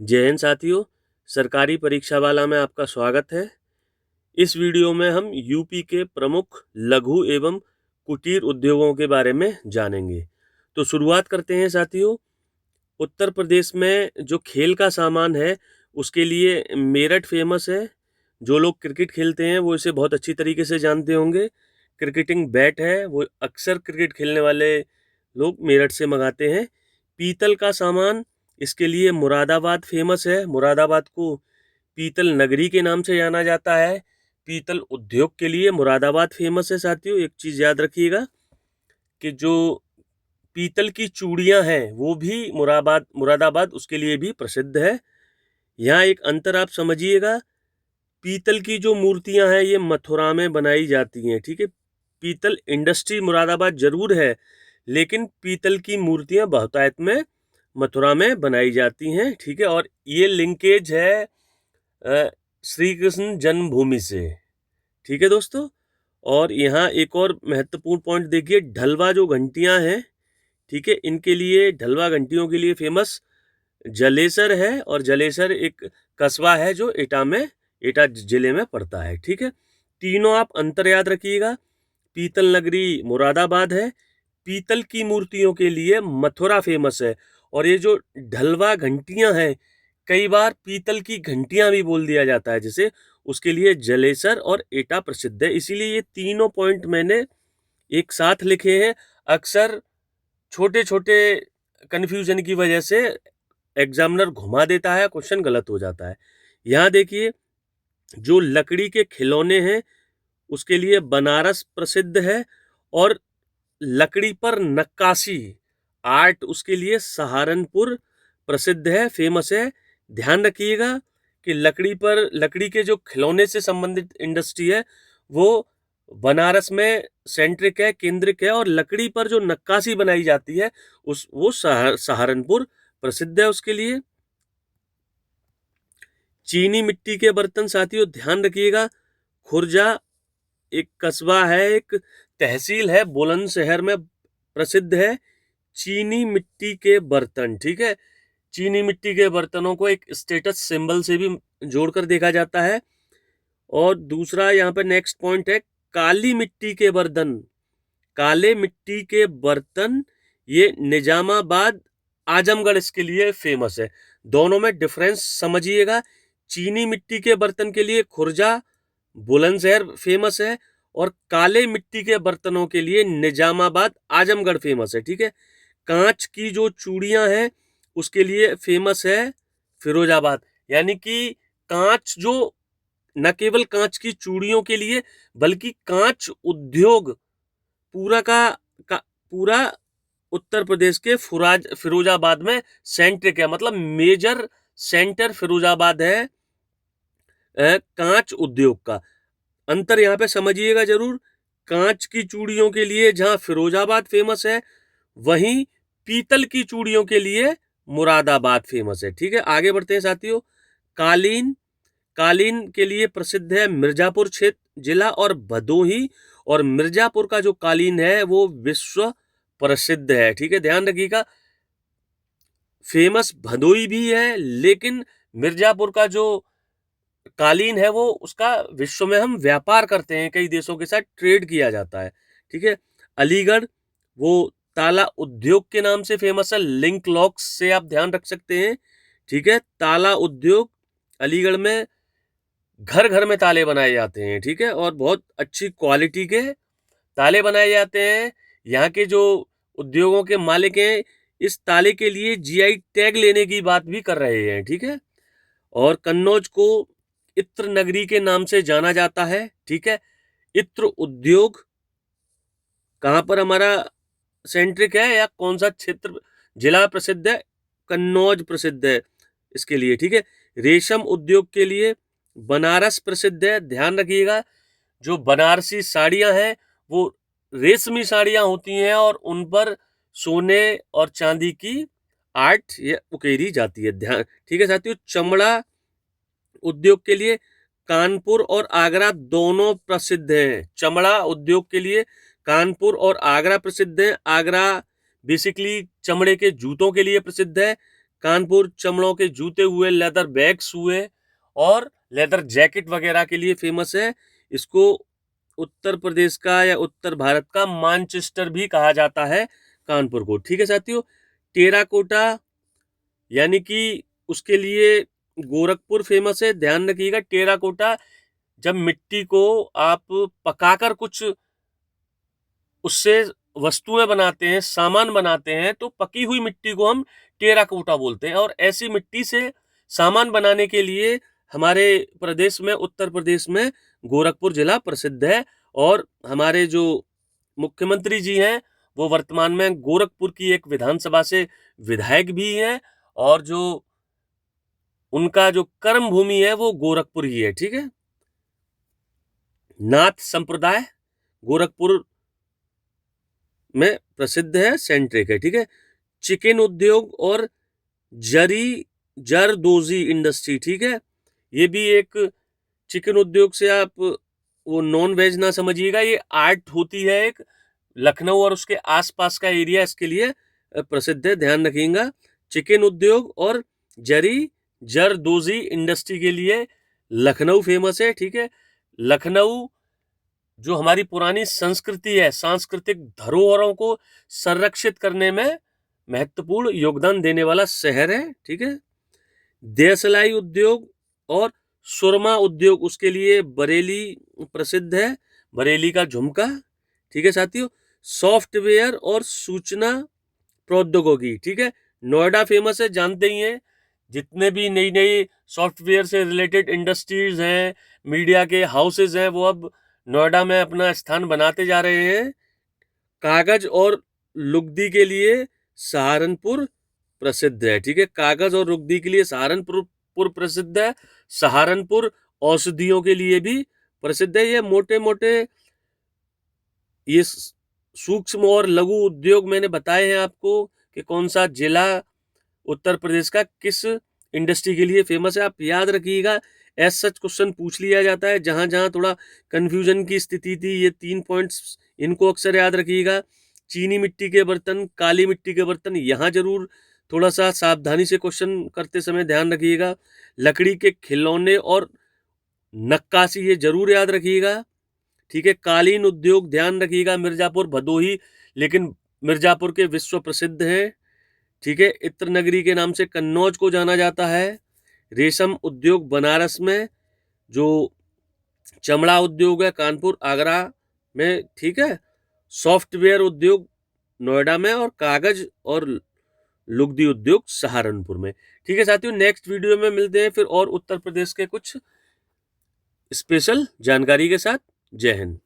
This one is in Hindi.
जय हिंद साथियों, सरकारी परीक्षा वाला में आपका स्वागत है। इस वीडियो में हम यूपी के प्रमुख लघु एवं कुटीर उद्योगों के बारे में जानेंगे। तो शुरुआत करते हैं साथियों। उत्तर प्रदेश में जो खेल का सामान है उसके लिए मेरठ फेमस है। जो लोग क्रिकेट खेलते हैं वो इसे बहुत अच्छी तरीके से जानते होंगे। क्रिकेटिंग बैट है वो अक्सर क्रिकेट खेलने वाले लोग मेरठ से मंगाते हैं। पीतल का सामान, इसके लिए मुरादाबाद फेमस है। मुरादाबाद को पीतल नगरी के नाम से जाना जाता है। पीतल उद्योग के लिए मुरादाबाद फेमस है साथियों। एक चीज़ याद रखिएगा कि जो पीतल की चूड़ियां हैं वो भी मुरादाबाद उसके लिए भी प्रसिद्ध है। यहाँ एक अंतर आप समझिएगा, पीतल की जो मूर्तियां हैं ये मथुरा में बनाई जाती हैं, ठीक है। पीतल इंडस्ट्री मुरादाबाद जरूर है, लेकिन पीतल की मूर्तियां बहुतायत में मथुरा में बनाई जाती हैं, ठीक है। और ये लिंकेज है श्री कृष्ण जन्मभूमि से, ठीक है दोस्तों। और यहाँ एक और महत्वपूर्ण पॉइंट देखिए, ढलवा जो घंटियां हैं, ठीक है, इनके लिए ढलवा घंटियों के लिए फेमस जलेसर है। और जलेसर एक कस्बा है जो एटा जिले में पड़ता है, ठीक है। तीनों आप अंतर याद रखिएगा। पीतल नगरी मुरादाबाद है, पीतल की मूर्तियों के लिए मथुरा फेमस है। और ये जो ढलवा घंटियां हैं, कई बार पीतल की घंटियां भी बोल दिया जाता है, जैसे उसके लिए जलेसर और एटा प्रसिद्ध है। इसीलिए ये तीनों पॉइंट मैंने एक साथ लिखे हैं। अक्सर छोटे छोटे कन्फ्यूजन की वजह से एग्जामिनर घुमा देता है, क्वेश्चन गलत हो जाता है। यहाँ देखिए, जो लकड़ी के खिलौने हैं उसके लिए बनारस प्रसिद्ध है। और लकड़ी पर नक्काशी आर्ट उसके लिए सहारनपुर प्रसिद्ध है, फेमस है। ध्यान रखिएगा कि लकड़ी के जो खिलौने से संबंधित इंडस्ट्री है वो बनारस में सेंट्रिक है, केंद्रिक है। और लकड़ी पर जो नक्काशी बनाई जाती है वो सहारनपुर प्रसिद्ध है उसके लिए। चीनी मिट्टी के बर्तन साथियों ध्यान रखिएगा, खुर्जा एक कस्बा है, एक तहसील है, बुलंदशहर में प्रसिद्ध है चीनी मिट्टी के बर्तन, ठीक है। चीनी मिट्टी के बर्तनों को एक स्टेटस सिंबल से भी जोड़कर देखा जाता है। और दूसरा यहाँ पे नेक्स्ट पॉइंट है, काली मिट्टी के बर्तन। काले मिट्टी के बर्तन ये निजामाबाद आजमगढ़ इसके लिए फेमस है। दोनों में डिफरेंस समझिएगा। चीनी मिट्टी के बर्तन के लिए खुर्जा बुलंदशहर फेमस है, और काले मिट्टी के बर्तनों के लिए निजामाबाद आजमगढ़ फेमस है, ठीक है। कांच की जो चूड़ियां हैं उसके लिए फेमस है फिरोजाबाद। यानी कि कांच जो न केवल कांच की चूड़ियों के लिए बल्कि कांच उद्योग पूरा उत्तर प्रदेश के फिरोजाबाद में सेंट्रिक है, मतलब मेजर सेंटर फिरोजाबाद है कांच उद्योग का। अंतर यहाँ पे समझिएगा जरूर। कांच की चूड़ियों के लिए जहां फिरोजाबाद फेमस है, वहीं पीतल की चूड़ियों के लिए मुरादाबाद फेमस है, ठीक है। आगे बढ़ते हैं साथियों। कालीन कालीन के लिए प्रसिद्ध है मिर्जापुर क्षेत्र जिला और भदोही। और मिर्जापुर का जो कालीन है वो विश्व प्रसिद्ध है, ठीक है। ध्यान रखिएगा, फेमस भदोही भी है, लेकिन मिर्जापुर का जो कालीन है वो उसका विश्व में हम व्यापार करते हैं, कई देशों के साथ ट्रेड किया जाता है, ठीक है। अलीगढ़ वो ताला उद्योग के नाम से फेमस है, लिंक लॉक्स से आप ध्यान रख सकते हैं, ठीक है। ताला उद्योग, अलीगढ़ में घर घर में ताले बनाए जाते हैं, ठीक है। और बहुत अच्छी क्वालिटी के ताले बनाए जाते हैं। यहाँ के जो उद्योगों के मालिक हैं इस ताले के लिए जीआई टैग लेने की बात भी कर रहे हैं, ठीक है। और कन्नौज को इत्र नगरी के नाम से जाना जाता है, ठीक है। इत्र उद्योग कहाँ पर हमारा सेंट्रिक है या कौन सा क्षेत्र जिला प्रसिद्ध है? कन्नौज प्रसिद्ध है इसके लिए, ठीक है। रेशम उद्योग के लिए बनारस प्रसिद्ध है। ध्यान रखिएगा, जो बनारसी साड़ियां हैं वो रेशमी साड़ियां होती हैं और उन पर सोने और चांदी की आर्ट ये उकेरी जाती है, ध्यान, ठीक है साथियों। चमड़ा उद्योग के लिए कानपुर और आगरा दोनों प्रसिद्ध हैं। चमड़ा उद्योग के लिए कानपुर और आगरा प्रसिद्ध हैं। आगरा बेसिकली चमड़े के जूतों के लिए प्रसिद्ध है, कानपुर चमड़ों के जूते हुए, लेदर बैग्स हुए और लेदर जैकेट वगैरह के लिए फेमस है। इसको उत्तर प्रदेश का या उत्तर भारत का मानचेस्टर भी कहा जाता है कानपुर को। ठीक है साथियों। टेराकोटा यानी कि उसके लिए गोरखपुर फेमस है। ध्यान रखिएगा, टेराकोटा जब मिट्टी को आप पकाकर कुछ उससे वस्तुएं बनाते हैं, सामान बनाते हैं, तो पकी हुई मिट्टी को हम टेराकोटा बोलते हैं। और ऐसी मिट्टी से सामान बनाने के लिए हमारे प्रदेश में, उत्तर प्रदेश में गोरखपुर जिला प्रसिद्ध है। और हमारे जो मुख्यमंत्री जी हैं वो वर्तमान में गोरखपुर की एक विधानसभा से विधायक भी हैं और जो उनका जो कर्म भूमि है वो गोरखपुर ही है। ठीक है। नाथ संप्रदाय गोरखपुर में प्रसिद्ध है, सेंट्रिक है। ठीक है। चिकन उद्योग और जरदोजी इंडस्ट्री। ठीक है। ये भी एक चिकन उद्योग से आप वो नॉन वेज ना समझिएगा, ये आर्ट होती है एक। लखनऊ और उसके आसपास का एरिया इसके लिए प्रसिद्ध है, ध्यान रखिएगा। चिकन उद्योग और जरदोजी इंडस्ट्री के लिए लखनऊ फेमस है। ठीक है। लखनऊ जो हमारी पुरानी संस्कृति है, सांस्कृतिक धरोहरों को संरक्षित करने में महत्वपूर्ण योगदान देने वाला शहर है। ठीक है। देसलाई उद्योग और सुरमा उद्योग, उसके लिए बरेली प्रसिद्ध है, बरेली का झुमका। ठीक है साथियों। सॉफ्टवेयर और सूचना प्रौद्योगिकी। ठीक है। नोएडा फेमस है, जानते ही हैं। जितने भी नई नई सॉफ्टवेयर से रिलेटेड इंडस्ट्रीज हैं, मीडिया के हाउसेज हैं, वो अब नोएडा में अपना स्थान बनाते जा रहे हैं। कागज और लुगदी के लिए सहारनपुर प्रसिद्ध है। ठीक है। कागज और लुगदी के लिए सहारनपुर प्रसिद्ध है। सहारनपुर औषधियों के लिए भी प्रसिद्ध है। ये मोटे मोटे ये सूक्ष्म और लघु उद्योग मैंने बताए हैं आपको कि कौन सा जिला उत्तर प्रदेश का किस इंडस्ट्री के लिए फेमस है। आप याद रखिएगा, एज सच क्वेश्चन पूछ लिया जाता है। जहां जहां थोड़ा कंफ्यूजन की स्थिति थी, ये 3 पॉइंट्स इनको अक्सर याद रखिएगा। चीनी मिट्टी के बर्तन, काली मिट्टी के बर्तन, यहाँ जरूर थोड़ा सा सावधानी से क्वेश्चन करते समय ध्यान रखिएगा। लकड़ी के खिलौने और नक्काशी, ये जरूर याद रखिएगा। ठीक है। कालीन उद्योग ध्यान रखिएगा, मिर्जापुर भदोही, लेकिन मिर्जापुर के विश्व प्रसिद्ध हैं। ठीक है। इत्र नगरी के नाम से कन्नौज को जाना जाता है। रेशम उद्योग बनारस में, जो चमड़ा उद्योग है कानपुर आगरा में। ठीक है। सॉफ्टवेयर उद्योग नोएडा में और कागज और लुगदी उद्योग सहारनपुर में। ठीक है साथियों। नेक्स्ट वीडियो में मिलते हैं फिर और उत्तर प्रदेश के कुछ स्पेशल जानकारी के साथ। जय हिंद।